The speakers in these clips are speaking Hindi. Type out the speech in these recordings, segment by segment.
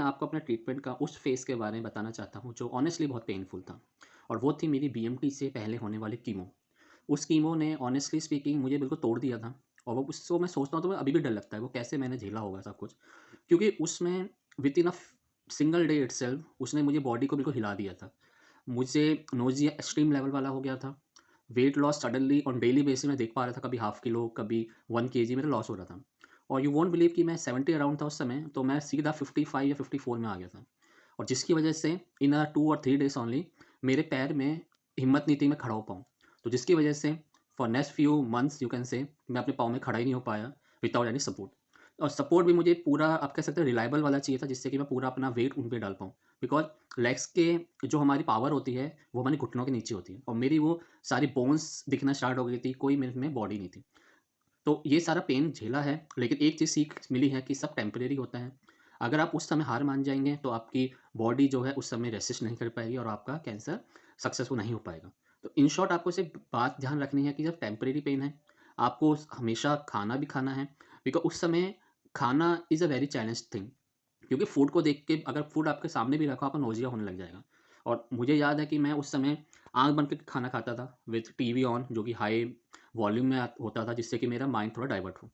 आपको अपने ट्रीटमेंट का उस फ़ेज़ के बारे में बताना चाहता हूँ जो ऑनेस्टली बहुत पेनफुल था और वो थी मेरी बीएमटी से पहले होने वाली कीमो। उस कीमो ने ऑनेस्टली स्पीकिंग मुझे बिल्कुल तोड़ दिया था और वो उसको मैं सोचता हूँ तो मुझे अभी भी डर लगता है वो कैसे मैंने झेला होगा सब कुछ। क्योंकि उसमें within a single day itself उसने मुझे बॉडी को बिल्कुल हिला दिया था। मुझे नोज़िया एक्सट्रीम लेवल वाला हो गया था। Weight loss suddenly on daily basis में देख पा रहा था, कभी हाफ किलो, कभी 1 केजी मेरा लॉस हो रहा था। और यू वोंट बिलीव कि मैं 70 अराउंड था उस समय, तो मैं सीधा 55 या 54 में आ गया था। और जिसकी वजह से इन 2 और 3 डेज़ ओनली मेरे पैर में हिम्मत नहीं थी मैं खड़ा हो पाऊँ। तो जिसकी वजह से for next few months you can say मैं अपने पाँव में खड़ा ही नहीं हो पाया विदाउट एनी सपोर्ट। और सपोर्ट भी मुझे पूरा आप कह सकते हैं रिलायबल वाला चाहिए था जिससे कि मैं पूरा अपना वेट उन पे डाल पाऊँ। बिकॉज़ लेग्स के जो हमारी पावर होती है वो हमारे घुटनों के नीचे होती है और मेरी वो सारी बोन्स दिखना स्टार्ट हो गई थी, कोई मेरे में बॉडी नहीं थी। तो ये सारा पेन झेला है, लेकिन एक चीज़ सीख मिली है कि सब टेम्परेरी होता है। अगर आप उस समय हार मान जाएँगे, तो आपकी बॉडी जो है उस समय रेसिस्ट नहीं कर पाएगी और आपका कैंसर सक्सेसफुल नहीं हो पाएगा। तो इन शॉर्ट आपको सिर्फ़ बात ध्यान रखनी है कि जब टेम्परेरी पेन है, आपको हमेशा खाना भी खाना है, बिकॉज़ उस समय खाना is a very challenge thing. क्योंकि फूड को देख के अगर फूड आपके सामने भी रखा हो, आपको नोज़िया होने लग जाएगा। और मुझे याद है कि मैं उस समय आँख बंद करके खाना खाता था विथ टीवी ऑन जो कि हाई वॉल्यूम में होता था जिससे कि मेरा माइंड थोड़ा डाइवर्ट हो।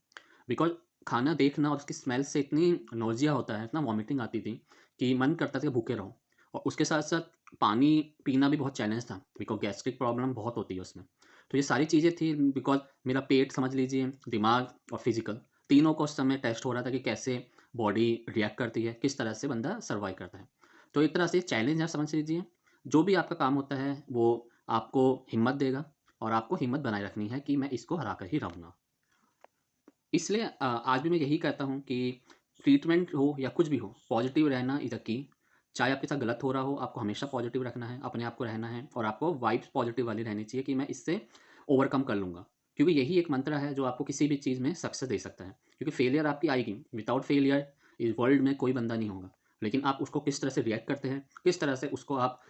बिकॉज़ खाना देखना और उसकी स्मेल से इतनी नोज़िया होता है, इतना वॉमिटिंग आती थी कि मन करता था कि भूखे रहो। और उसके साथ-साथ पानी पीना भी बहुत चैलेंज था बिकॉज़ गैस्ट्रिक प्रॉब्लम बहुत होती है उसमें। तो ये सारी चीज़ें थी बिकॉज़ मेरा पेट समझ लीजिए, दिमाग और फिज़िकल तीनों को उस समय टेस्ट हो रहा था कि कैसे बॉडी रिएक्ट करती है, किस तरह से बंदा सर्वाइव करता है। तो एक तरह से चैलेंज आप समझ लीजिए, जो भी आपका काम होता है वो आपको हिम्मत देगा और आपको हिम्मत बनाए रखनी है कि मैं इसको हरा कर ही रहूँगा। इसलिए आज भी मैं यही कहता हूँ कि ट्रीटमेंट हो या कुछ भी हो, पॉज़िटिव रहना इज़ अ की। चाहे आपके साथ गलत हो रहा हो, आपको हमेशा पॉज़िटिव रखना है, अपने आप को रहना है और आपको वाइब्स पॉज़िटिव वाली रहनी चाहिए कि मैं इससे ओवरकम कर लूँगा। क्योंकि यही एक मंत्र है जो आपको किसी भी चीज़ में सक्सेस दे सकता है। क्योंकि फेलियर आपकी आएगी, विदाउट फेलियर इस वर्ल्ड में कोई बंदा नहीं होगा। लेकिन आप उसको किस तरह से रिएक्ट करते हैं, किस तरह से उसको आप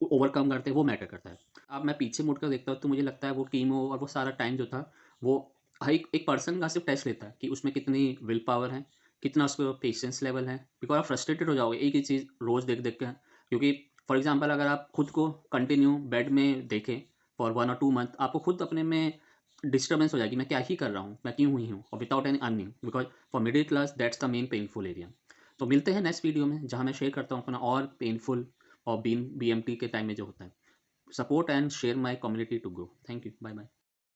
ओवरकम करते हैं, वो मैटर करता है। अब मैं पीछे मुड़कर देखता हूँ तो मुझे लगता है वो कीमो और वो सारा टाइम जो था, वो हर एक एक पर्सन का सिर्फ टेस्ट लेता है कि उसमें कितनी विल पावर है, कितना उसको पेशेंस लेवल है। बिकॉज़ आप फ्रस्ट्रेटेड हो जाओगे एक ही चीज़ रोज़ देख-देख के। क्योंकि फॉर एग्ज़ाम्पल अगर आप खुद को कंटिन्यू बेड में देखें फॉर 1 और 2 मंथ, आपको खुद अपने में डिस्टर्बेंस हो जाएगी, मैं क्या ही कर रहा हूँ? मैं क्यों हुई हूँ? और without any earning because for middle class that's the main painful area. तो मिलते हैं नेक्स्ट वीडियो में जहाँ मैं शेयर करता हूँ अपना और पेनफुल और बीएमटी के टाइम में जो होता है। Support and share my community to grow. Thank you. Bye bye.